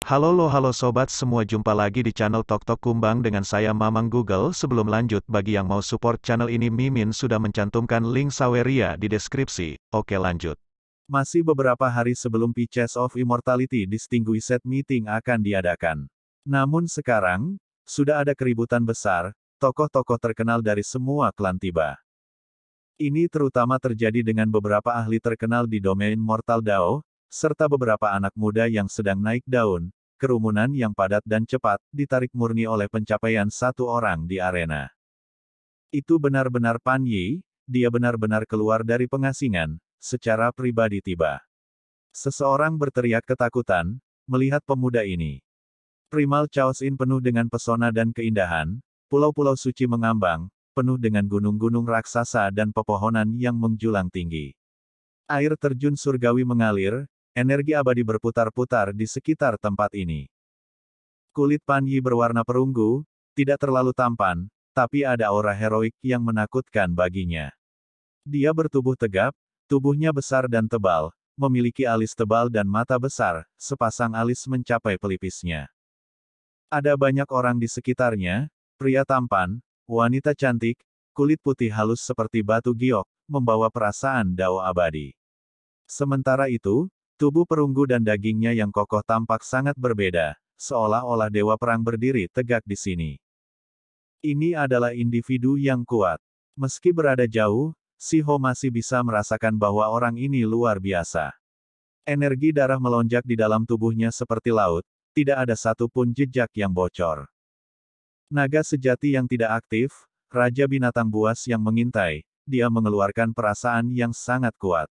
Halo sobat semua, jumpa lagi di channel Tok Tok Kumbang dengan saya Mamang Google. Sebelum lanjut, bagi yang mau support channel ini, Mimin sudah mencantumkan link Saweria di deskripsi. Oke, lanjut. Masih beberapa hari sebelum Pitches of Immortality Distinguished Meeting akan diadakan. Namun sekarang, sudah ada keributan besar, tokoh-tokoh terkenal dari semua klan tiba. Ini terutama terjadi dengan beberapa ahli terkenal di domain Mortal Dao, serta beberapa anak muda yang sedang naik daun. Kerumunan yang padat dan cepat, ditarik murni oleh pencapaian satu orang di arena. Itu benar-benar Pan Yi, dia benar-benar keluar dari pengasingan, secara pribadi tiba. Seseorang berteriak ketakutan, melihat pemuda ini. Primal Chaos Inn penuh dengan pesona dan keindahan, pulau-pulau suci mengambang, penuh dengan gunung-gunung raksasa dan pepohonan yang menjulang tinggi. Air terjun surgawi mengalir, energi abadi berputar-putar di sekitar tempat ini. Kulit Pan Yi berwarna perunggu, tidak terlalu tampan, tapi ada aura heroik yang menakutkan baginya. Dia bertubuh tegap, tubuhnya besar dan tebal, memiliki alis tebal dan mata besar, sepasang alis mencapai pelipisnya. Ada banyak orang di sekitarnya, pria tampan, wanita cantik, kulit putih halus seperti batu giok, membawa perasaan Dao abadi. Sementara itu, tubuh perunggu dan dagingnya yang kokoh tampak sangat berbeda, seolah-olah dewa perang berdiri tegak di sini. Ini adalah individu yang kuat. Meski berada jauh, Si Ho masih bisa merasakan bahwa orang ini luar biasa. Energi darah melonjak di dalam tubuhnya seperti laut, tidak ada satupun jejak yang bocor. Naga sejati yang tidak aktif, Raja Binatang Buas yang mengintai, dia mengeluarkan perasaan yang sangat kuat.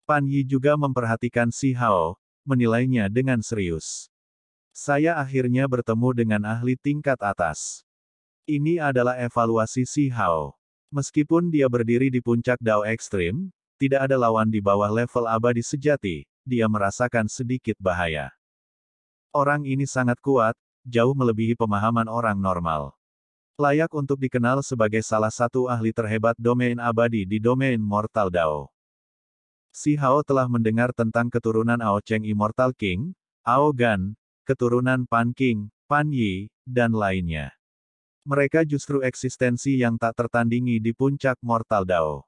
Pan Yi juga memperhatikan Si Hao, menilainya dengan serius. Saya akhirnya bertemu dengan ahli tingkat atas. Ini adalah evaluasi Si Hao. Meskipun dia berdiri di puncak Dao ekstrim, tidak ada lawan di bawah level abadi sejati, dia merasakan sedikit bahaya. Orang ini sangat kuat, jauh melebihi pemahaman orang normal. Layak untuk dikenal sebagai salah satu ahli terhebat domain abadi di domain Mortal Dao. Si Hao telah mendengar tentang keturunan Ao Cheng Immortal King, Ao Gan, keturunan Pan King, Pan Yi, dan lainnya. Mereka justru eksistensi yang tak tertandingi di puncak Mortal Dao.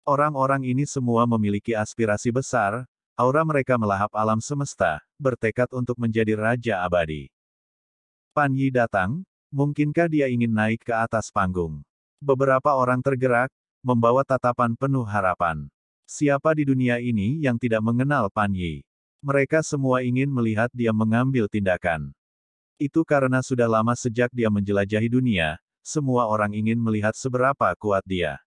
Orang-orang ini semua memiliki aspirasi besar, aura mereka melahap alam semesta, bertekad untuk menjadi Raja Abadi. Pan Yi datang, mungkinkah dia ingin naik ke atas panggung? Beberapa orang tergerak, membawa tatapan penuh harapan. Siapa di dunia ini yang tidak mengenal Pan Yi? Mereka semua ingin melihat dia mengambil tindakan. Itu karena sudah lama sejak dia menjelajahi dunia, semua orang ingin melihat seberapa kuat dia.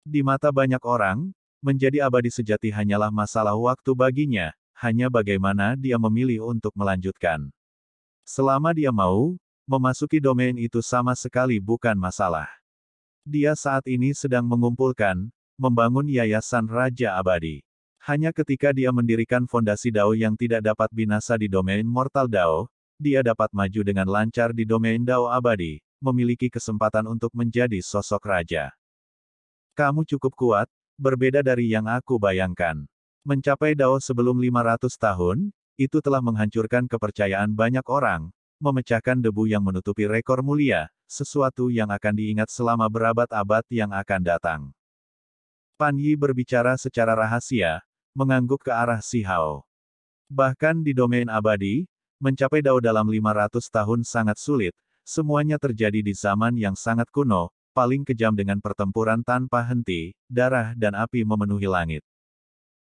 Di mata banyak orang, menjadi abadi sejati hanyalah masalah waktu baginya, hanya bagaimana dia memilih untuk melanjutkan. Selama dia mau, memasuki domain itu sama sekali bukan masalah. Dia saat ini sedang mengumpulkan, membangun yayasan Raja Abadi. Hanya ketika dia mendirikan fondasi Dao yang tidak dapat binasa di domain Mortal Dao, dia dapat maju dengan lancar di domain Dao Abadi, memiliki kesempatan untuk menjadi sosok raja. Kamu cukup kuat, berbeda dari yang aku bayangkan. Mencapai Dao sebelum 500 tahun, itu telah menghancurkan kepercayaan banyak orang, memecahkan debu yang menutupi rekor mulia, sesuatu yang akan diingat selama berabad-abad yang akan datang. Pan Yi berbicara secara rahasia, mengangguk ke arah Si Hao. Bahkan di domain abadi, mencapai Dao dalam 500 tahun sangat sulit, semuanya terjadi di zaman yang sangat kuno, paling kejam dengan pertempuran tanpa henti, darah dan api memenuhi langit.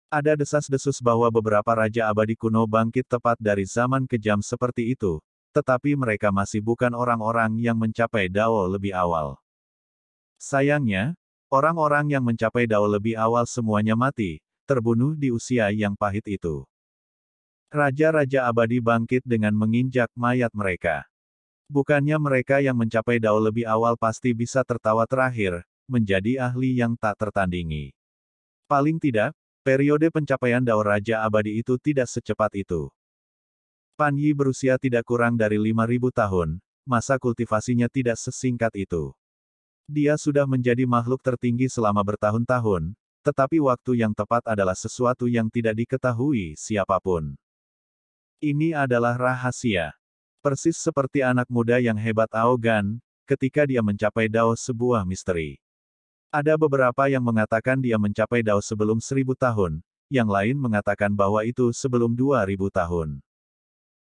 Ada desas-desus bahwa beberapa raja abadi kuno bangkit tepat dari zaman kejam seperti itu, tetapi mereka masih bukan orang-orang yang mencapai Dao lebih awal. Sayangnya, orang-orang yang mencapai Dao lebih awal semuanya mati, terbunuh di usia yang pahit itu. Raja-raja abadi bangkit dengan menginjak mayat mereka. Bukannya mereka yang mencapai Dao lebih awal pasti bisa tertawa terakhir, menjadi ahli yang tak tertandingi. Paling tidak, periode pencapaian Dao Raja Abadi itu tidak secepat itu. Pan Yi berusia tidak kurang dari 5.000 tahun, masa kultivasinya tidak sesingkat itu. Dia sudah menjadi makhluk tertinggi selama bertahun-tahun, tetapi waktu yang tepat adalah sesuatu yang tidak diketahui siapapun. Ini adalah rahasia. Persis seperti anak muda yang hebat Aogan, ketika dia mencapai Dao sebuah misteri. Ada beberapa yang mengatakan dia mencapai Dao sebelum 1000 tahun, yang lain mengatakan bahwa itu sebelum 2000 tahun.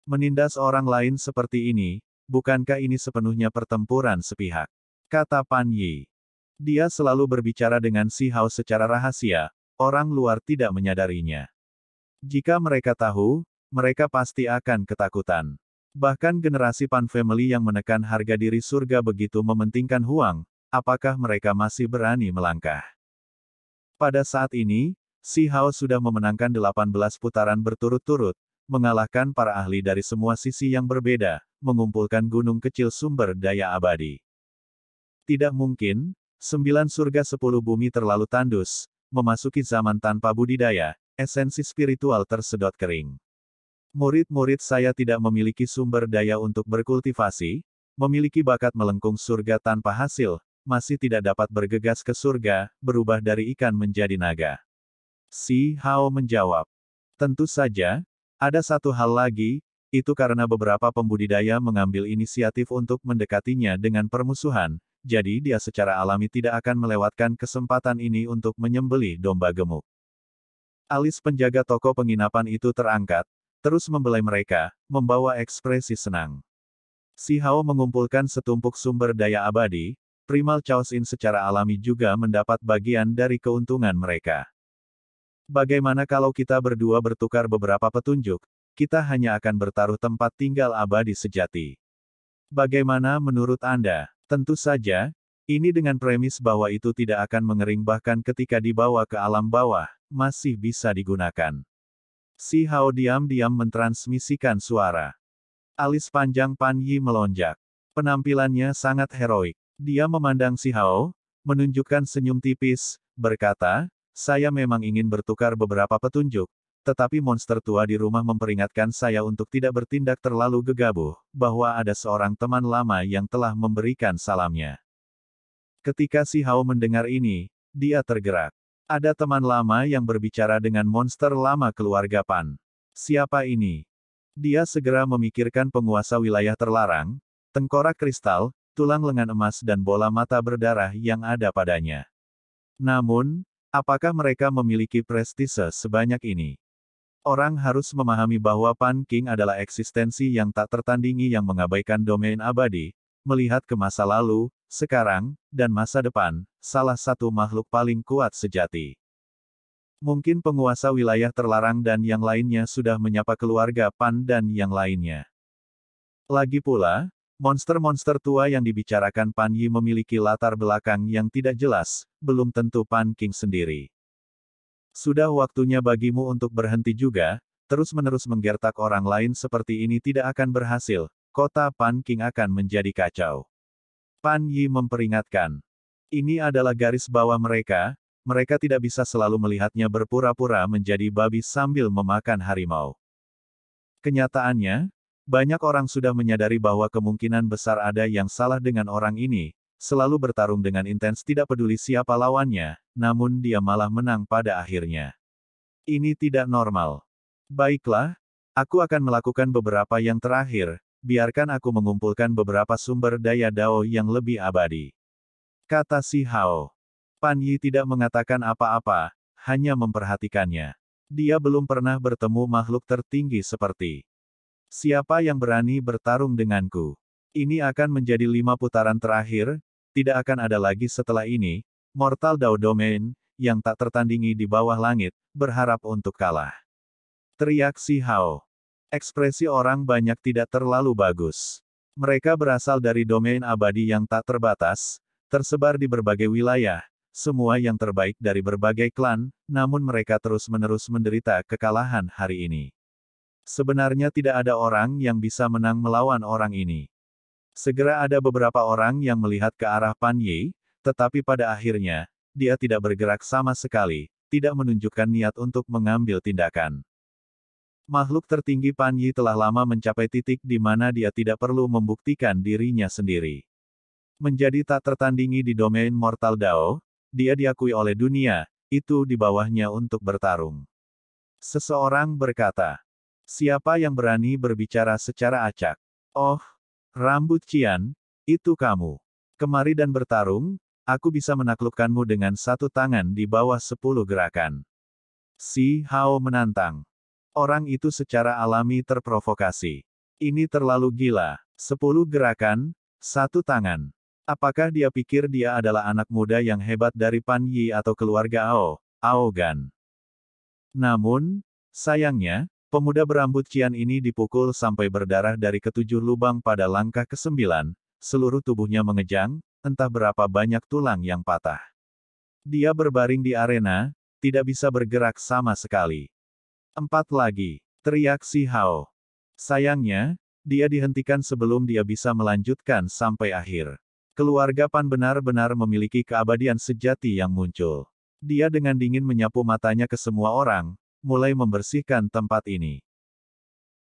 Menindas orang lain seperti ini, bukankah ini sepenuhnya pertempuran sepihak? Kata Pan Yi. Dia selalu berbicara dengan Si Hao secara rahasia, orang luar tidak menyadarinya. Jika mereka tahu, mereka pasti akan ketakutan. Bahkan generasi Pan Family yang menekan harga diri surga begitu mementingkan Huang, apakah mereka masih berani melangkah? Pada saat ini, Si Hao sudah memenangkan 18 putaran berturut-turut, mengalahkan para ahli dari semua sisi yang berbeda, mengumpulkan gunung kecil sumber daya abadi. Tidak mungkin, 9 surga 10 bumi terlalu tandus, memasuki zaman tanpa budidaya, esensi spiritual tersedot kering. Murid-murid saya tidak memiliki sumber daya untuk berkultivasi, memiliki bakat melengkung surga tanpa hasil, masih tidak dapat bergegas ke surga, berubah dari ikan menjadi naga. Si Hao menjawab. Tentu saja, ada satu hal lagi, itu karena beberapa pembudidaya mengambil inisiatif untuk mendekatinya dengan permusuhan, jadi dia secara alami tidak akan melewatkan kesempatan ini untuk menyembelih domba gemuk. Alis penjaga toko penginapan itu terangkat, terus membelai mereka, membawa ekspresi senang. Si Hao mengumpulkan setumpuk sumber daya abadi, Primal Chaos In secara alami juga mendapat bagian dari keuntungan mereka. Bagaimana kalau kita berdua bertukar beberapa petunjuk, kita hanya akan bertaruh tempat tinggal abadi sejati. Bagaimana menurut Anda? Tentu saja, ini dengan premis bahwa itu tidak akan mengering bahkan ketika dibawa ke alam bawah, masih bisa digunakan. Si Hao diam-diam mentransmisikan suara. Alis panjang Pan Yi melonjak. Penampilannya sangat heroik. Dia memandang Si Hao, menunjukkan senyum tipis, berkata, saya memang ingin bertukar beberapa petunjuk, tetapi monster tua di rumah memperingatkan saya untuk tidak bertindak terlalu gegabah, bahwa ada seorang teman lama yang telah memberikan salamnya. Ketika Si Hao mendengar ini, dia tergerak. Ada teman lama yang berbicara dengan monster lama keluarga Pan. Siapa ini? Dia segera memikirkan penguasa wilayah terlarang, tengkorak kristal, tulang lengan emas dan bola mata berdarah yang ada padanya. Namun, apakah mereka memiliki prestise sebanyak ini? Orang harus memahami bahwa Pan King adalah eksistensi yang tak tertandingi yang mengabaikan domain abadi, melihat ke masa lalu, sekarang, dan masa depan, salah satu makhluk paling kuat sejati. Mungkin penguasa wilayah terlarang dan yang lainnya sudah menyapa keluarga Pan dan yang lainnya. Lagi pula, monster-monster tua yang dibicarakan Pan Yi memiliki latar belakang yang tidak jelas, belum tentu Pan King sendiri. Sudah waktunya bagimu untuk berhenti juga, terus-menerus menggertak orang lain seperti ini tidak akan berhasil, kota Pan King akan menjadi kacau. Pan Yi memperingatkan. Ini adalah garis bawah mereka, mereka tidak bisa selalu melihatnya berpura-pura menjadi babi sambil memakan harimau. Kenyataannya, banyak orang sudah menyadari bahwa kemungkinan besar ada yang salah dengan orang ini, selalu bertarung dengan intens tidak peduli siapa lawannya, namun dia malah menang pada akhirnya. Ini tidak normal. Baiklah, aku akan melakukan beberapa yang terakhir, biarkan aku mengumpulkan beberapa sumber daya Dao yang lebih abadi. Kata Si Hao. Pan Yi tidak mengatakan apa-apa, hanya memperhatikannya. Dia belum pernah bertemu makhluk tertinggi seperti. Siapa yang berani bertarung denganku? Ini akan menjadi 5 putaran terakhir, tidak akan ada lagi setelah ini, Mortal Dao Domain, yang tak tertandingi di bawah langit, berharap untuk kalah. Teriak Si Hao. Ekspresi orang banyak tidak terlalu bagus. Mereka berasal dari domain abadi yang tak terbatas, tersebar di berbagai wilayah, semua yang terbaik dari berbagai klan, namun mereka terus-menerus menderita kekalahan hari ini. Sebenarnya tidak ada orang yang bisa menang melawan orang ini. Segera ada beberapa orang yang melihat ke arah Pan Yi, tetapi pada akhirnya, dia tidak bergerak sama sekali, tidak menunjukkan niat untuk mengambil tindakan. Makhluk tertinggi Pan Yi telah lama mencapai titik di mana dia tidak perlu membuktikan dirinya sendiri. Menjadi tak tertandingi di domain Mortal Dao, dia diakui oleh dunia, itu di bawahnya untuk bertarung. Seseorang berkata. Siapa yang berani berbicara secara acak? Oh, rambut Cian, itu kamu. Kemari dan bertarung, aku bisa menaklukkanmu dengan satu tangan di bawah 10 gerakan. Si Hao menantang. Orang itu secara alami terprovokasi. Ini terlalu gila. 10 gerakan, satu tangan. Apakah dia pikir dia adalah anak muda yang hebat dari Pan Yi atau keluarga Ao Gan? Namun, sayangnya, pemuda berambut Cian ini dipukul sampai berdarah dari ketujuh lubang pada langkah ke-9, seluruh tubuhnya mengejang, entah berapa banyak tulang yang patah. Dia berbaring di arena, tidak bisa bergerak sama sekali. 4 lagi, teriak si Hao. Sayangnya, dia dihentikan sebelum dia bisa melanjutkan sampai akhir. Keluarga Pan benar-benar memiliki keabadian sejati yang muncul. Dia dengan dingin menyapu matanya ke semua orang, mulai membersihkan tempat ini.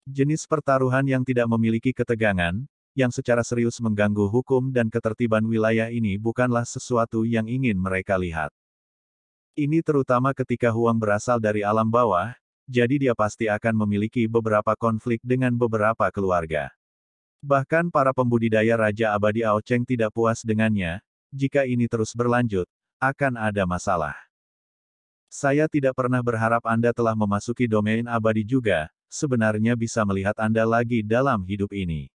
Jenis pertaruhan yang tidak memiliki ketegangan, yang secara serius mengganggu hukum dan ketertiban wilayah ini bukanlah sesuatu yang ingin mereka lihat. Ini terutama ketika Huang berasal dari alam bawah, jadi dia pasti akan memiliki beberapa konflik dengan beberapa keluarga. Bahkan para pembudidaya Raja Abadi Ao Cheng tidak puas dengannya, jika ini terus berlanjut, akan ada masalah. Saya tidak pernah berharap Anda telah memasuki domain abadi juga, sebenarnya bisa melihat Anda lagi dalam hidup ini.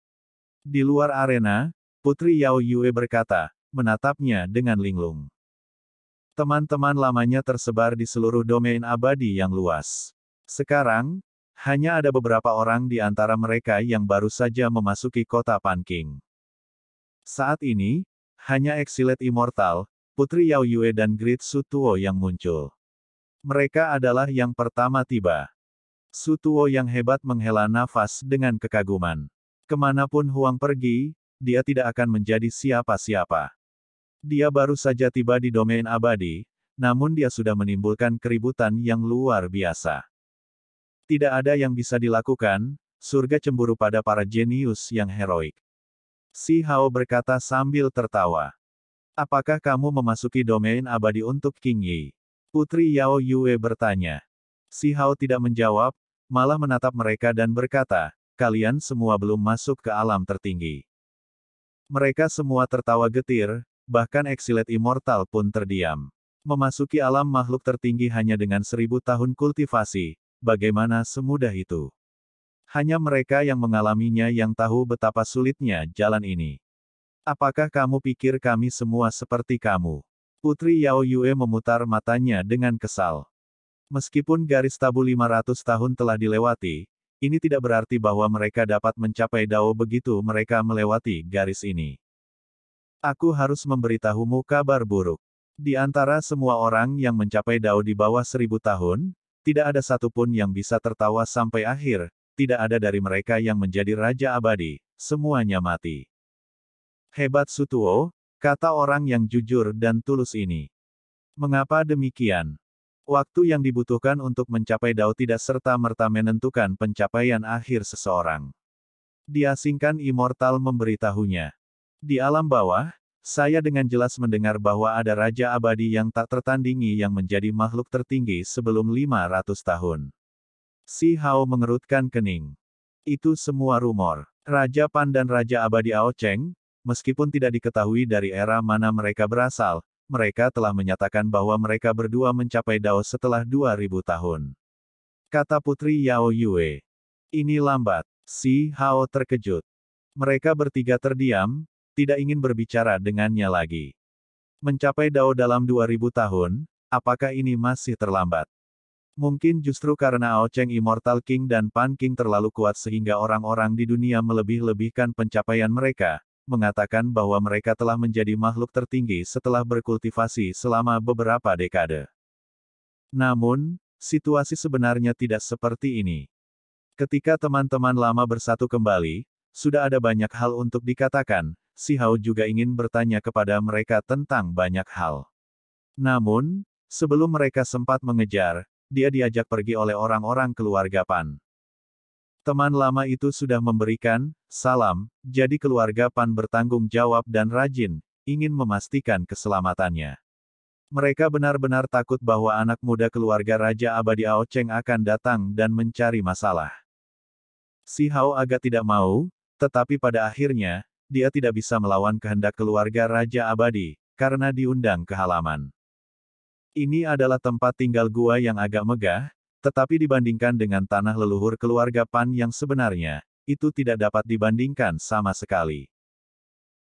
Di luar arena, Putri Yao Yue berkata, menatapnya dengan linglung. Teman-teman lamanya tersebar di seluruh domain abadi yang luas. Sekarang, hanya ada beberapa orang di antara mereka yang baru saja memasuki kota Panking. Saat ini, hanya Exilet Immortal, Putri Yao Yue dan Great Su Tuo yang muncul. Mereka adalah yang pertama tiba. Su Tuo yang hebat menghela nafas dengan kekaguman. Kemanapun Huang pergi, dia tidak akan menjadi siapa-siapa. Dia baru saja tiba di domain abadi, namun dia sudah menimbulkan keributan yang luar biasa. Tidak ada yang bisa dilakukan, surga cemburu pada para jenius yang heroik. Si Hao berkata sambil tertawa. Apakah kamu memasuki domain abadi untuk King Yi? Putri Yao Yue bertanya. Si Hao tidak menjawab, malah menatap mereka dan berkata, kalian semua belum masuk ke alam tertinggi. Mereka semua tertawa getir, bahkan Exilet Immortal pun terdiam. Memasuki alam makhluk tertinggi hanya dengan 1000 tahun kultivasi, bagaimana semudah itu? Hanya mereka yang mengalaminya yang tahu betapa sulitnya jalan ini. Apakah kamu pikir kami semua seperti kamu? Putri Yao Yue memutar matanya dengan kesal. Meskipun garis tabu 500 tahun telah dilewati, ini tidak berarti bahwa mereka dapat mencapai Dao begitu mereka melewati garis ini. Aku harus memberitahumu kabar buruk. Di antara semua orang yang mencapai Dao di bawah 1000 tahun, tidak ada satupun yang bisa tertawa sampai akhir, tidak ada dari mereka yang menjadi Raja Abadi, semuanya mati. Hebat Su Tuo, kata orang yang jujur dan tulus ini. Mengapa demikian? Waktu yang dibutuhkan untuk mencapai Dao tidak serta-merta menentukan pencapaian akhir seseorang. Diasingkan Immortal memberitahunya. Di alam bawah, saya dengan jelas mendengar bahwa ada Raja Abadi yang tak tertandingi yang menjadi makhluk tertinggi sebelum 500 tahun. Si Hao mengerutkan kening. Itu semua rumor. Raja Pan dan Raja Abadi Ao Cheng, meskipun tidak diketahui dari era mana mereka berasal, mereka telah menyatakan bahwa mereka berdua mencapai Dao setelah 2000 tahun. Kata Putri Yao Yue. Ini lambat. Si Hao terkejut. Mereka bertiga terdiam, tidak ingin berbicara dengannya lagi. Mencapai Dao dalam 2000 tahun, apakah ini masih terlambat? Mungkin justru karena Ao Cheng Immortal King dan Pan King terlalu kuat sehingga orang-orang di dunia melebih-lebihkan pencapaian mereka, mengatakan bahwa mereka telah menjadi makhluk tertinggi setelah berkultivasi selama beberapa dekade. Namun, situasi sebenarnya tidak seperti ini. Ketika teman-teman lama bersatu kembali, sudah ada banyak hal untuk dikatakan, si Hao juga ingin bertanya kepada mereka tentang banyak hal. Namun, sebelum mereka sempat mengejar, dia diajak pergi oleh orang-orang keluarga Pan. Teman lama itu sudah memberikan salam, jadi keluarga Pan bertanggung jawab dan rajin, ingin memastikan keselamatannya. Mereka benar-benar takut bahwa anak muda keluarga Raja Abadi Ao Cheng akan datang dan mencari masalah. Si Hao agak tidak mau, tetapi pada akhirnya, dia tidak bisa melawan kehendak keluarga Raja Abadi, karena diundang ke halaman. Ini adalah tempat tinggal gua yang agak megah, tetapi dibandingkan dengan tanah leluhur keluarga Pan yang sebenarnya, itu tidak dapat dibandingkan sama sekali.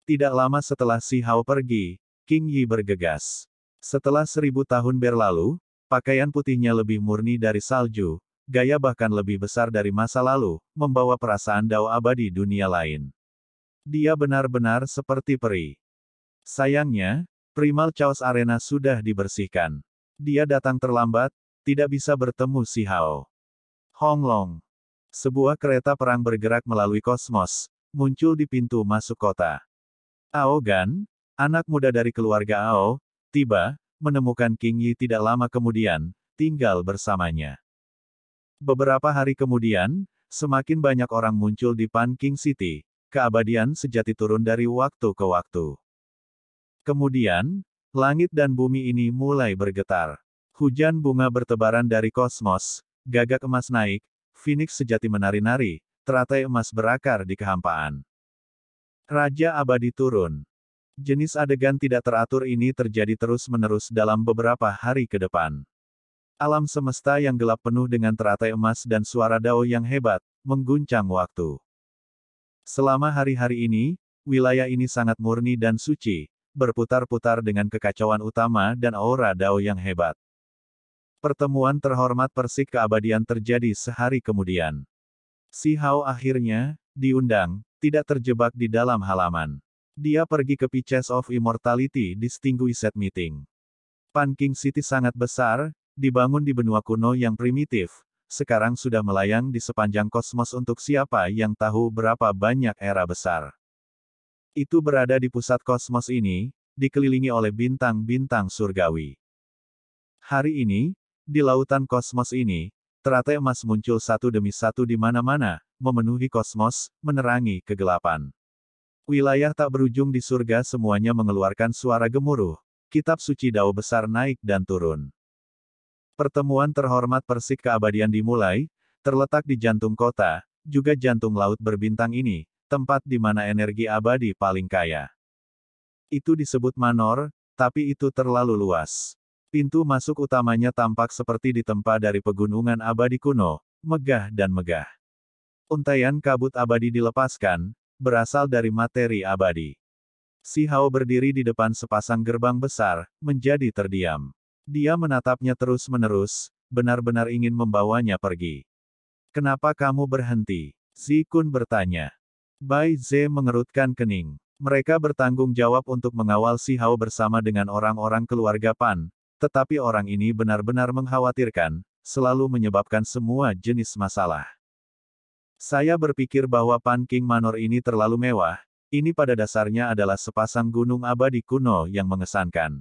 Tidak lama setelah Si Hao pergi, King Yi bergegas. Setelah 1000 tahun berlalu, pakaian putihnya lebih murni dari salju, gaya bahkan lebih besar dari masa lalu, membawa perasaan Dao abadi dunia lain. Dia benar-benar seperti peri. Sayangnya, Primal Chaos Arena sudah dibersihkan. Dia datang terlambat, tidak bisa bertemu Si Hao. Hong Long. Sebuah kereta perang bergerak melalui kosmos, muncul di pintu masuk kota. Ao Gan, anak muda dari keluarga Ao, tiba, menemukan King Yi tidak lama kemudian, tinggal bersamanya. Beberapa hari kemudian, semakin banyak orang muncul di Pan King City, keabadian sejati turun dari waktu ke waktu. Kemudian, langit dan bumi ini mulai bergetar. Hujan bunga bertebaran dari kosmos, gagak emas naik, Phoenix sejati menari-nari, teratai emas berakar di kehampaan. Raja abadi turun. Jenis adegan tidak teratur ini terjadi terus-menerus dalam beberapa hari ke depan. Alam semesta yang gelap penuh dengan teratai emas dan suara dao yang hebat, mengguncang waktu. Selama hari-hari ini, wilayah ini sangat murni dan suci, berputar-putar dengan kekacauan utama dan aura dao yang hebat. Pertemuan terhormat Persik keabadian terjadi sehari kemudian. Si Hao akhirnya diundang, tidak terjebak di dalam halaman. Dia pergi ke Pitches of Immortality Distinguished Meeting. Pan King City sangat besar, dibangun di benua kuno yang primitif, sekarang sudah melayang di sepanjang kosmos untuk siapa yang tahu berapa banyak era besar. Itu berada di pusat kosmos ini, dikelilingi oleh bintang-bintang surgawi. Hari ini, di lautan kosmos ini, teratai emas muncul satu demi satu di mana-mana, memenuhi kosmos, menerangi kegelapan. Wilayah tak berujung di surga semuanya mengeluarkan suara gemuruh, kitab suci dao besar naik dan turun. Pertemuan terhormat Persik keabadian dimulai, terletak di jantung kota, juga jantung laut berbintang ini, tempat di mana energi abadi paling kaya. Itu disebut Manor, tapi itu terlalu luas. Pintu masuk utamanya tampak seperti ditempa dari pegunungan abadi kuno, megah dan megah. Untaian kabut abadi dilepaskan, berasal dari materi abadi. Si Hao berdiri di depan sepasang gerbang besar, menjadi terdiam. Dia menatapnya terus-menerus, benar-benar ingin membawanya pergi. Kenapa kamu berhenti? Zi Kun bertanya. Bai Ze mengerutkan kening. Mereka bertanggung jawab untuk mengawal Si Hao bersama dengan orang-orang keluarga Pan, tetapi orang ini benar-benar mengkhawatirkan, selalu menyebabkan semua jenis masalah. Saya berpikir bahwa Pan King Manor ini terlalu mewah, ini pada dasarnya adalah sepasang gunung abadi kuno yang mengesankan.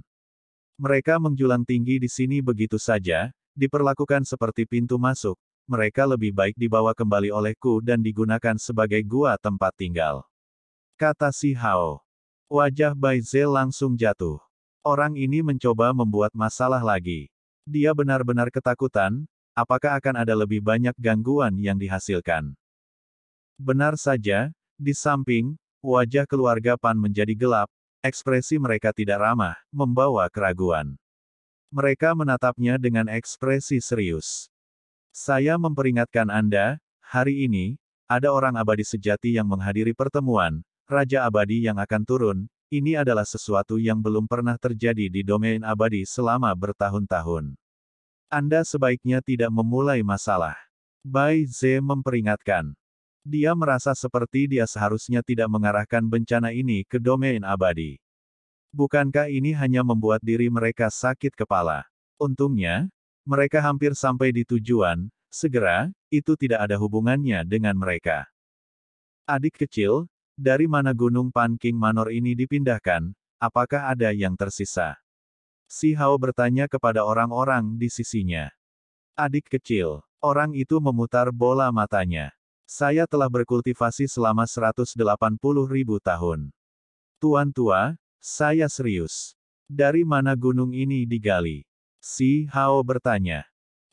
Mereka menjulang tinggi di sini begitu saja, diperlakukan seperti pintu masuk, mereka lebih baik dibawa kembali olehku dan digunakan sebagai gua tempat tinggal. Kata Si Hao. Wajah Bai Ze langsung jatuh. Orang ini mencoba membuat masalah lagi. Dia benar-benar ketakutan, apakah akan ada lebih banyak gangguan yang dihasilkan. Benar saja, di samping, wajah keluarga Pan menjadi gelap, ekspresi mereka tidak ramah, membawa keraguan. Mereka menatapnya dengan ekspresi serius. Saya memperingatkan Anda, hari ini, ada orang abadi sejati yang menghadiri pertemuan, Raja Abadi yang akan turun. Ini adalah sesuatu yang belum pernah terjadi di domain abadi selama bertahun-tahun. Anda sebaiknya tidak memulai masalah. Bai Ze memperingatkan. Dia merasa seperti dia seharusnya tidak mengarahkan bencana ini ke domain abadi. Bukankah ini hanya membuat diri mereka sakit kepala? Untungnya, mereka hampir sampai di tujuan, segera, itu tidak ada hubungannya dengan mereka. Adik kecil, dari mana Gunung Pan King Manor ini dipindahkan, apakah ada yang tersisa? Si Hao bertanya kepada orang-orang di sisinya. Adik kecil, orang itu memutar bola matanya. Saya telah berkultivasi selama 180.000 tahun. Tuan tua, saya serius. Dari mana gunung ini digali? Si Hao bertanya.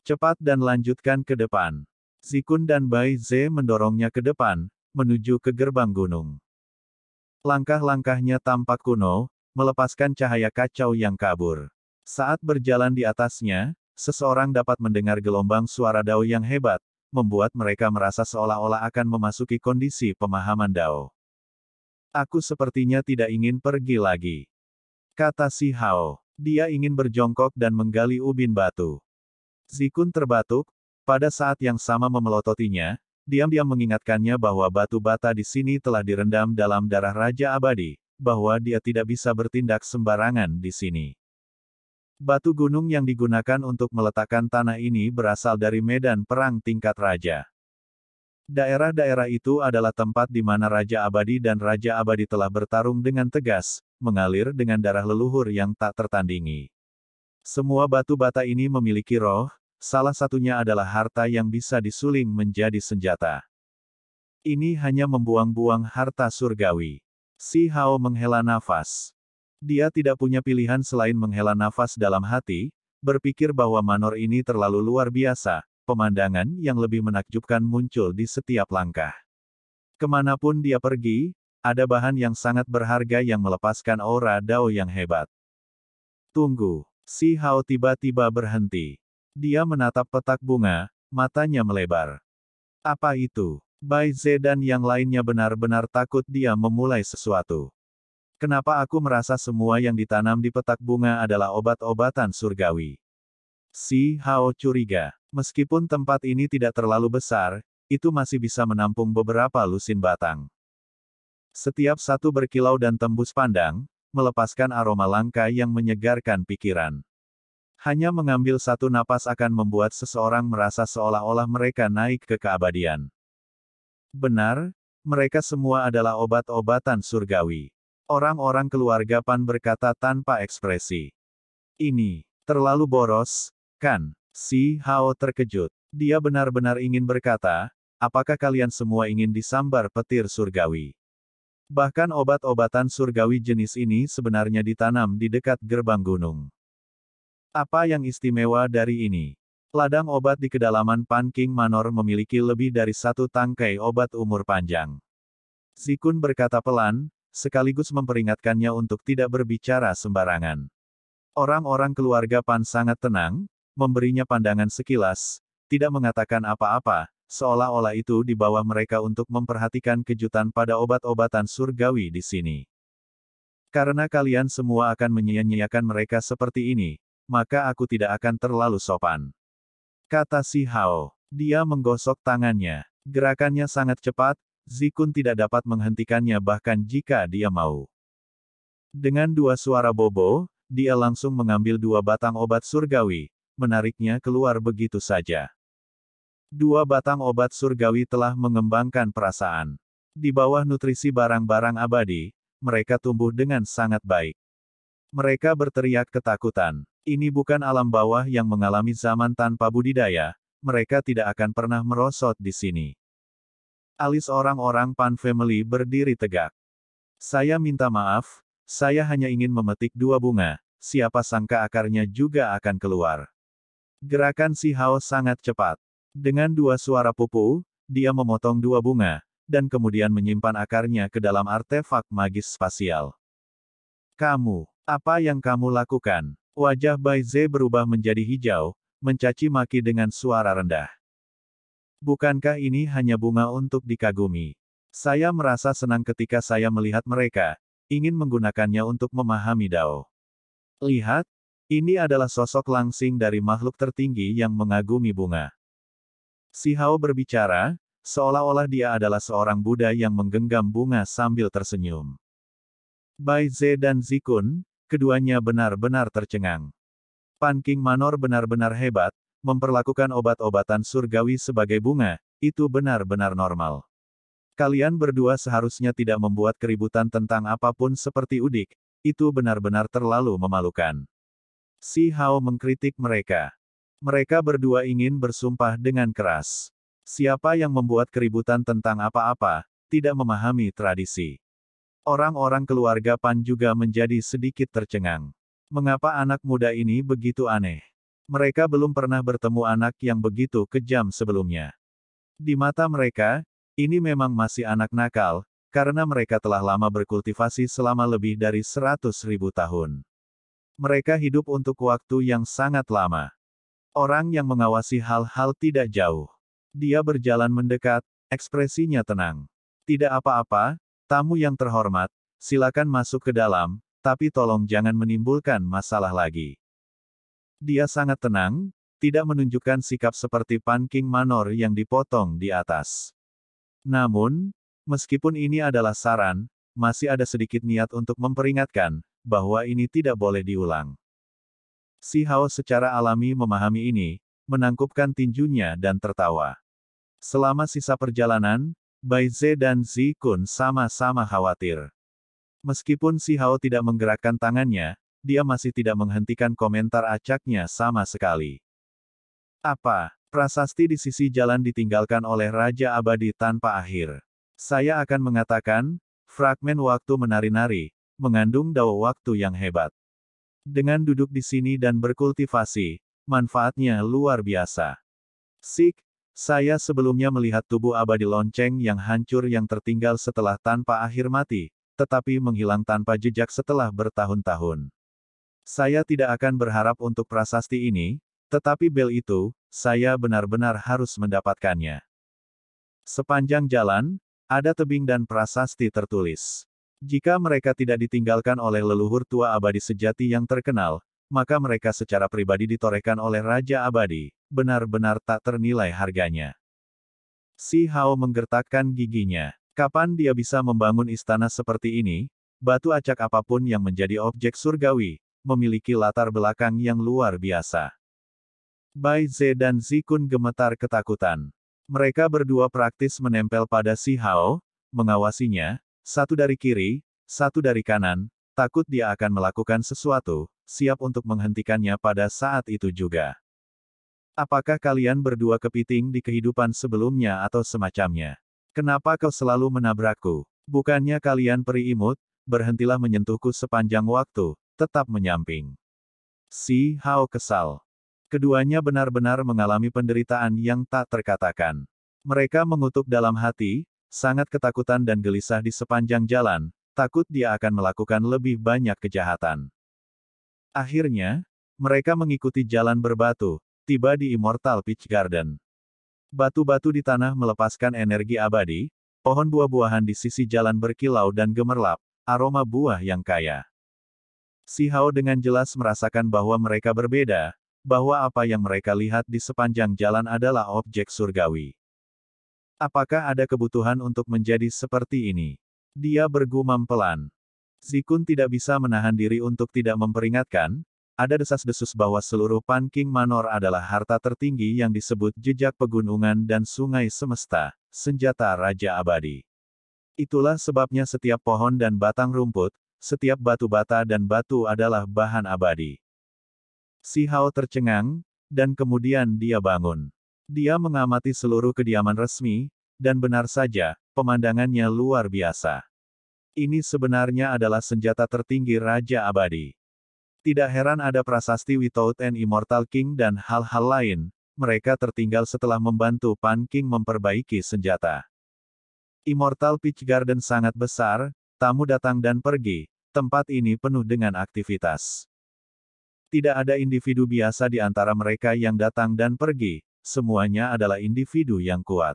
Cepat dan lanjutkan ke depan. Zikun dan Bai Ze mendorongnya ke depan, menuju ke gerbang gunung. Langkah-langkahnya tampak kuno, melepaskan cahaya kacau yang kabur. Saat berjalan di atasnya, seseorang dapat mendengar gelombang suara Dao yang hebat, membuat mereka merasa seolah-olah akan memasuki kondisi pemahaman Dao. Aku sepertinya tidak ingin pergi lagi, kata Si Hao. Dia ingin berjongkok dan menggali ubin batu. Zikun terbatuk, pada saat yang sama memelototinya, diam-diam mengingatkannya bahwa batu bata di sini telah direndam dalam darah Raja Abadi, bahwa dia tidak bisa bertindak sembarangan di sini. Batu gunung yang digunakan untuk meletakkan tanah ini berasal dari medan perang tingkat raja. Daerah-daerah itu adalah tempat di mana Raja Abadi dan Raja Abadi telah bertarung dengan tegas, mengalir dengan darah leluhur yang tak tertandingi. Semua batu bata ini memiliki roh, salah satunya adalah harta yang bisa disuling menjadi senjata. Ini hanya membuang-buang harta surgawi. Si Hao menghela nafas. Dia tidak punya pilihan selain menghela nafas dalam hati, berpikir bahwa manor ini terlalu luar biasa. Pemandangan yang lebih menakjubkan muncul di setiap langkah. Kemanapun dia pergi, ada bahan yang sangat berharga yang melepaskan aura Dao yang hebat. Tunggu, Si Hao tiba-tiba berhenti. Dia menatap petak bunga, matanya melebar. Apa itu? Bai Ze dan yang lainnya benar-benar takut dia memulai sesuatu. Kenapa aku merasa semua yang ditanam di petak bunga adalah obat-obatan surgawi? Si Hao curiga. Meskipun tempat ini tidak terlalu besar, itu masih bisa menampung beberapa lusin batang. Setiap satu berkilau dan tembus pandang, melepaskan aroma langka yang menyegarkan pikiran. Hanya mengambil satu napas akan membuat seseorang merasa seolah-olah mereka naik ke keabadian. Benar, mereka semua adalah obat-obatan surgawi. Orang-orang keluarga Pan berkata tanpa ekspresi. Ini terlalu boros, kan? Si Hao terkejut. Dia benar-benar ingin berkata, apakah kalian semua ingin disambar petir surgawi? Bahkan obat-obatan surgawi jenis ini sebenarnya ditanam di dekat gerbang gunung. Apa yang istimewa dari ini? Ladang obat di kedalaman Pan King Manor memiliki lebih dari satu tangkai obat umur panjang. Zikun berkata pelan, sekaligus memperingatkannya untuk tidak berbicara sembarangan. Orang-orang keluarga Pan sangat tenang, memberinya pandangan sekilas, tidak mengatakan apa-apa, seolah-olah itu di bawah mereka untuk memperhatikan kejutan pada obat-obatan surgawi di sini. Karena kalian semua akan menyia-nyiakan mereka seperti ini, maka aku tidak akan terlalu sopan. Kata Si Hao. Dia menggosok tangannya. Gerakannya sangat cepat, Zikun tidak dapat menghentikannya bahkan jika dia mau. Dengan dua suara bobo, dia langsung mengambil dua batang obat surgawi, menariknya keluar begitu saja. Dua batang obat surgawi telah mengembangkan perasaan. Di bawah nutrisi barang-barang abadi, mereka tumbuh dengan sangat baik. Mereka berteriak ketakutan. Ini bukan alam bawah yang mengalami zaman tanpa budidaya, mereka tidak akan pernah merosot di sini. Alis orang-orang Pan Family berdiri tegak. Saya minta maaf, saya hanya ingin memetik dua bunga, siapa sangka akarnya juga akan keluar. Gerakan Si Hao sangat cepat. Dengan dua suara pupu, dia memotong dua bunga, dan kemudian menyimpan akarnya ke dalam artefak magis spasial. Kamu, apa yang kamu lakukan? Wajah Bai Ze berubah menjadi hijau, mencaci maki dengan suara rendah. Bukankah ini hanya bunga untuk dikagumi? Saya merasa senang ketika saya melihat mereka, ingin menggunakannya untuk memahami Dao. Lihat, ini adalah sosok langsing dari makhluk tertinggi yang mengagumi bunga. Si Hao berbicara, seolah-olah dia adalah seorang Buddha yang menggenggam bunga sambil tersenyum. Bai Ze dan Zikun, keduanya benar-benar tercengang. Pan King Manor benar-benar hebat, memperlakukan obat-obatan surgawi sebagai bunga, itu benar-benar normal. Kalian berdua seharusnya tidak membuat keributan tentang apapun seperti udik, itu benar-benar terlalu memalukan. Si Hao mengkritik mereka. Mereka berdua ingin bersumpah dengan keras. Siapa yang membuat keributan tentang apa-apa, tidak memahami tradisi. Orang-orang keluarga Pan juga menjadi sedikit tercengang. Mengapa anak muda ini begitu aneh? Mereka belum pernah bertemu anak yang begitu kejam sebelumnya. Di mata mereka, ini memang masih anak nakal, karena mereka telah lama berkultivasi selama lebih dari 100.000 tahun. Mereka hidup untuk waktu yang sangat lama. Orang yang mengawasi hal-hal tidak jauh. Dia berjalan mendekat, ekspresinya tenang. Tidak apa-apa, tamu yang terhormat, silakan masuk ke dalam, tapi tolong jangan menimbulkan masalah lagi. Dia sangat tenang, tidak menunjukkan sikap seperti Pan King Manor yang dipotong di atas. Namun, meskipun ini adalah saran, masih ada sedikit niat untuk memperingatkan, bahwa ini tidak boleh diulang. Si Hao secara alami memahami ini, menangkupkan tinjunya dan tertawa. Selama sisa perjalanan, Bai Ze dan Zi Kun sama-sama khawatir. Meskipun Si Hao tidak menggerakkan tangannya, dia masih tidak menghentikan komentar acaknya sama sekali. Apa? Prasasti di sisi jalan ditinggalkan oleh Raja Abadi tanpa akhir. Saya akan mengatakan, fragmen waktu menari-nari, mengandung dao waktu yang hebat. Dengan duduk di sini dan berkultivasi, manfaatnya luar biasa. Sik, saya sebelumnya melihat tubuh abadi lonceng yang hancur yang tertinggal setelah tanpa akhir mati, tetapi menghilang tanpa jejak setelah bertahun-tahun. Saya tidak akan berharap untuk prasasti ini, tetapi bel itu, saya benar-benar harus mendapatkannya. Sepanjang jalan, ada tebing dan prasasti tertulis. Jika mereka tidak ditinggalkan oleh leluhur tua abadi sejati yang terkenal, maka mereka secara pribadi ditorehkan oleh Raja Abadi, benar-benar tak ternilai harganya. Si Hao menggertakkan giginya. Kapan dia bisa membangun istana seperti ini? Batu acak apapun yang menjadi objek surgawi, memiliki latar belakang yang luar biasa. Bai Ze dan Zi Kun gemetar ketakutan. Mereka berdua praktis menempel pada Si Hao, mengawasinya, satu dari kiri, satu dari kanan, takut dia akan melakukan sesuatu, siap untuk menghentikannya pada saat itu juga. Apakah kalian berdua kepiting di kehidupan sebelumnya atau semacamnya? Kenapa kau selalu menabrakku? Bukannya kalian peri imut, berhentilah menyentuhku sepanjang waktu, tetap menyamping. Si Hao kesal. Keduanya benar-benar mengalami penderitaan yang tak terkatakan. Mereka mengutuk dalam hati, sangat ketakutan dan gelisah di sepanjang jalan, takut dia akan melakukan lebih banyak kejahatan. Akhirnya, mereka mengikuti jalan berbatu, tiba di Immortal Peach Garden. Batu-batu di tanah melepaskan energi abadi, pohon buah-buahan di sisi jalan berkilau dan gemerlap, aroma buah yang kaya. Si Hao dengan jelas merasakan bahwa mereka berbeda, bahwa apa yang mereka lihat di sepanjang jalan adalah objek surgawi. Apakah ada kebutuhan untuk menjadi seperti ini? Dia bergumam pelan. Zikun tidak bisa menahan diri untuk tidak memperingatkan, ada desas-desus bahwa seluruh Pan King Manor adalah harta tertinggi yang disebut jejak pegunungan dan sungai semesta, senjata Raja Abadi. Itulah sebabnya setiap pohon dan batang rumput, setiap batu bata dan batu adalah bahan abadi. Si Hao tercengang, dan kemudian dia bangun. Dia mengamati seluruh kediaman resmi, dan benar saja, pemandangannya luar biasa. Ini sebenarnya adalah senjata tertinggi Raja Abadi. Tidak heran ada prasasti Without an Immortal King dan hal-hal lain, mereka tertinggal setelah membantu Pan King memperbaiki senjata. Immortal Peach Garden sangat besar, tamu datang dan pergi, tempat ini penuh dengan aktivitas. Tidak ada individu biasa di antara mereka yang datang dan pergi, semuanya adalah individu yang kuat.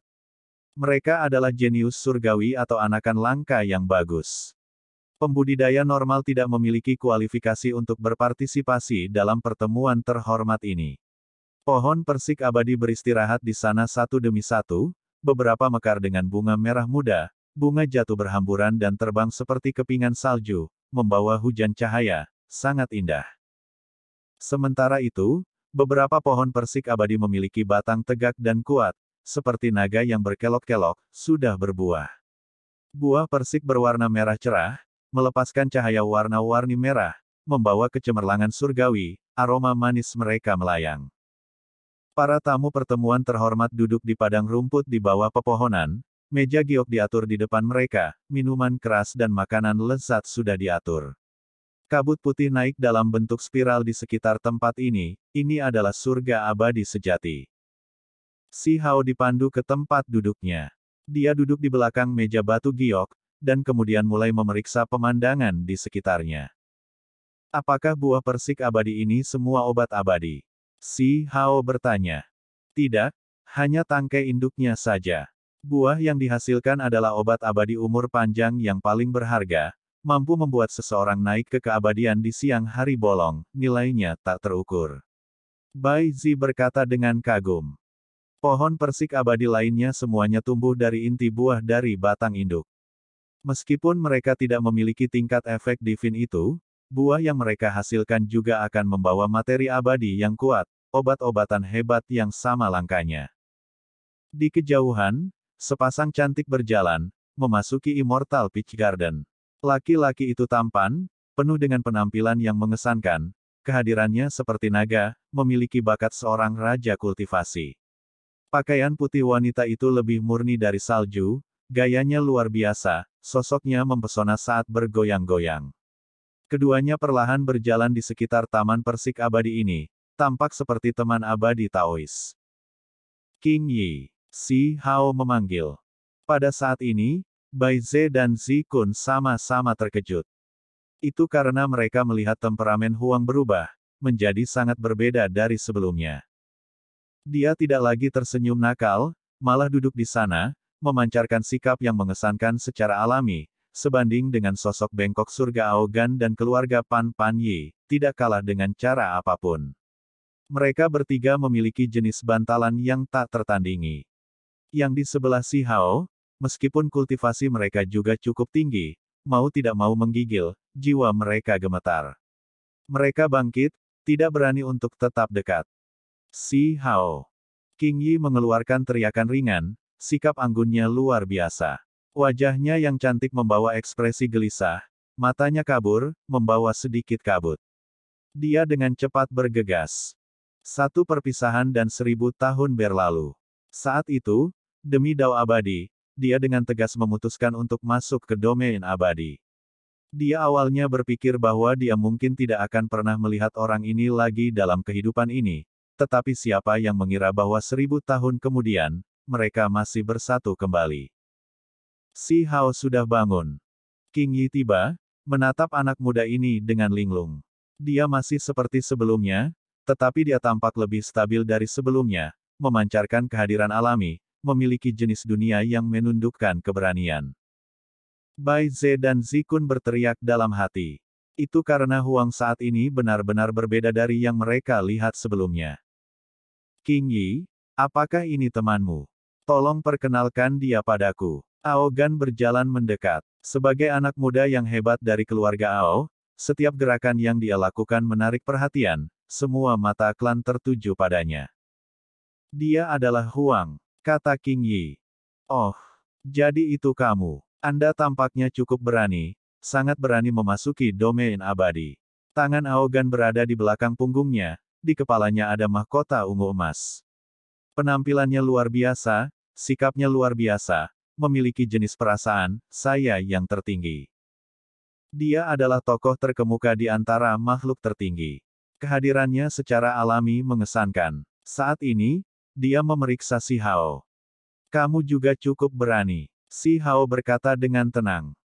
Mereka adalah jenius surgawi atau anakan langka yang bagus. Pembudidaya normal tidak memiliki kualifikasi untuk berpartisipasi dalam pertemuan terhormat ini. Pohon persik abadi beristirahat di sana satu demi satu, beberapa mekar dengan bunga merah muda, bunga jatuh berhamburan dan terbang seperti kepingan salju, membawa hujan cahaya, sangat indah. Sementara itu, beberapa pohon persik abadi memiliki batang tegak dan kuat, seperti naga yang berkelok-kelok, sudah berbuah. Buah persik berwarna merah cerah, melepaskan cahaya warna-warni merah, membawa kecemerlangan surgawi, aroma manis mereka melayang. Para tamu pertemuan terhormat duduk di padang rumput di bawah pepohonan, meja giok diatur di depan mereka, minuman keras dan makanan lezat sudah diatur. Kabut putih naik dalam bentuk spiral di sekitar tempat ini adalah surga abadi sejati. Si Hao dipandu ke tempat duduknya. Dia duduk di belakang meja batu giok, dan kemudian mulai memeriksa pemandangan di sekitarnya. Apakah buah persik abadi ini semua obat abadi? Si Hao bertanya. Tidak, hanya tangkai induknya saja. Buah yang dihasilkan adalah obat abadi umur panjang yang paling berharga, mampu membuat seseorang naik ke keabadian di siang hari bolong, nilainya tak terukur. Bai Zi berkata dengan kagum. Pohon persik abadi lainnya semuanya tumbuh dari inti buah dari batang induk. Meskipun mereka tidak memiliki tingkat efek divin itu, buah yang mereka hasilkan juga akan membawa materi abadi yang kuat, obat-obatan hebat yang sama langkanya. Di kejauhan, sepasang cantik berjalan, memasuki Immortal Peach Garden. Laki-laki itu tampan, penuh dengan penampilan yang mengesankan, kehadirannya seperti naga, memiliki bakat seorang raja kultivasi. Pakaian putih wanita itu lebih murni dari salju, gayanya luar biasa, sosoknya mempesona saat bergoyang-goyang. Keduanya perlahan berjalan di sekitar taman persik abadi ini, tampak seperti teman abadi Taois. King Yi, Si Hao memanggil. Pada saat ini, Bai Ze dan Zi Kun sama-sama terkejut. Itu karena mereka melihat temperamen Huang berubah, menjadi sangat berbeda dari sebelumnya. Dia tidak lagi tersenyum nakal, malah duduk di sana, memancarkan sikap yang mengesankan secara alami, sebanding dengan sosok bengkok surga Aogan dan keluarga Pan Pan Yi, tidak kalah dengan cara apapun. Mereka bertiga memiliki jenis bantalan yang tak tertandingi. Yang di sebelah Si Hao, meskipun kultivasi mereka juga cukup tinggi, mau tidak mau menggigil, jiwa mereka gemetar. Mereka bangkit, tidak berani untuk tetap dekat. Si Hao. King Yi mengeluarkan teriakan ringan, sikap anggunnya luar biasa. Wajahnya yang cantik membawa ekspresi gelisah, matanya kabur, membawa sedikit kabut. Dia dengan cepat bergegas. Satu perpisahan dan 1000 tahun berlalu. Saat itu, demi Dao abadi, dia dengan tegas memutuskan untuk masuk ke domain abadi. Dia awalnya berpikir bahwa dia mungkin tidak akan pernah melihat orang ini lagi dalam kehidupan ini, tetapi siapa yang mengira bahwa 1000 tahun kemudian, mereka masih bersatu kembali. Si Hao sudah bangun. King Yi tiba, menatap anak muda ini dengan linglung. Dia masih seperti sebelumnya, tetapi dia tampak lebih stabil dari sebelumnya, memancarkan kehadiran alami, memiliki jenis dunia yang menundukkan keberanian. Bai Ze dan Zi Kun berteriak dalam hati. Itu karena Huang saat ini benar-benar berbeda dari yang mereka lihat sebelumnya. King Yi, apakah ini temanmu? Tolong perkenalkan dia padaku. Aogan berjalan mendekat. Sebagai anak muda yang hebat dari keluarga Ao, setiap gerakan yang dia lakukan menarik perhatian, semua mata klan tertuju padanya. Dia adalah Huang, kata King Yi. Oh, jadi itu kamu. Anda tampaknya cukup berani, sangat berani memasuki domain abadi. Tangan Aogan berada di belakang punggungnya, di kepalanya ada mahkota ungu emas. Penampilannya luar biasa, sikapnya luar biasa, memiliki jenis perasaan, saya yang tertinggi. Dia adalah tokoh terkemuka di antara makhluk tertinggi. Kehadirannya secara alami mengesankan. Saat ini, dia memeriksa Si Hao. Kamu juga cukup berani, Si Hao berkata dengan tenang.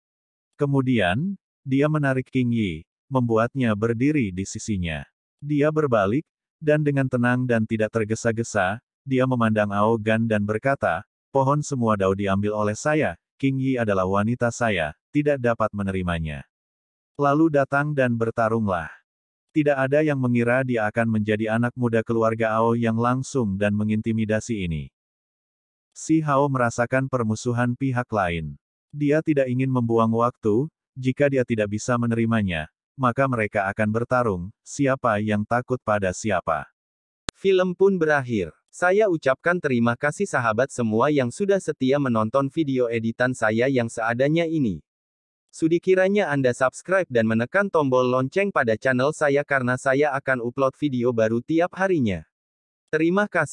Kemudian, dia menarik King Yi, membuatnya berdiri di sisinya. Dia berbalik, dan dengan tenang dan tidak tergesa-gesa, dia memandang Aogan dan berkata, pohon semua Dao diambil oleh saya, King Yi adalah wanita saya, tidak dapat menerimanya. Lalu datang dan bertarunglah. Tidak ada yang mengira dia akan menjadi anak muda keluarga Ao yang langsung dan mengintimidasi ini. Si Hao merasakan permusuhan pihak lain. Dia tidak ingin membuang waktu, jika dia tidak bisa menerimanya, maka mereka akan bertarung, siapa yang takut pada siapa. Film pun berakhir. Saya ucapkan terima kasih sahabat semua yang sudah setia menonton video editan saya yang seadanya ini. Sudi kiranya Anda subscribe dan menekan tombol lonceng pada channel saya karena saya akan upload video baru tiap harinya. Terima kasih.